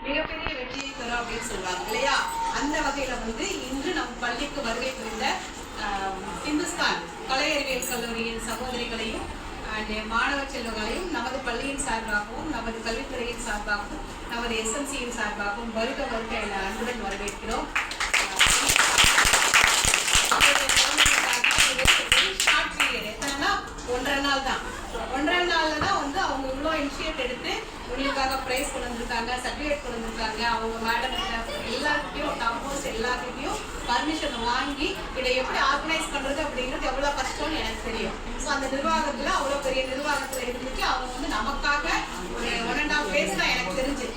மிகப்பெரிய வெற்றியை தரும் அப்படின்னு சொல்லுவாங்க இல்லையா? அந்த வகையில இன்று நம் பள்ளிக்கு வருகை புரிந்த இந்துஸ்தான் கலை அறிவியல் கல்லூரியின் சகோதரிகளையும் மாணவ செல்வங்களையும் நமது பள்ளியின் சார்பாகவும் நமது கல்வித்துறையின் சார்பாகவும் நமது SMCயின் சார்பாகவும் வருக வருக என அன்புடன் வரவேற்கிறோம். ஒன்றரை நாள்ல தான் அவங்க இவ்வளோ இனிஷியேட் எடுத்து உங்களுக்காக ப்ரைஸ் கொண்டு வந்திருக்காங்க, சர்டிஃபிகேட் கொண்டு வந்திருக்காங்க. அவங்க மேடம் எல்லாருக்கிட்டையும் டாப்போஸ் எல்லாருக்கிட்டையும் பர்மிஷன் வாங்கி இதை எப்படி ஆர்கனைஸ் பண்றது அப்படிங்கிறது எவ்வளோ கஷ்டம்னு எனக்கு தெரியும். ஸோ அந்த நிர்வாகத்தில் அவ்வளோ பெரிய நிர்வாகத்தில் இருந்துச்சு அவங்க நமக்காக ஒரு 1.5 days தான் எனக்கு தெரிஞ்சு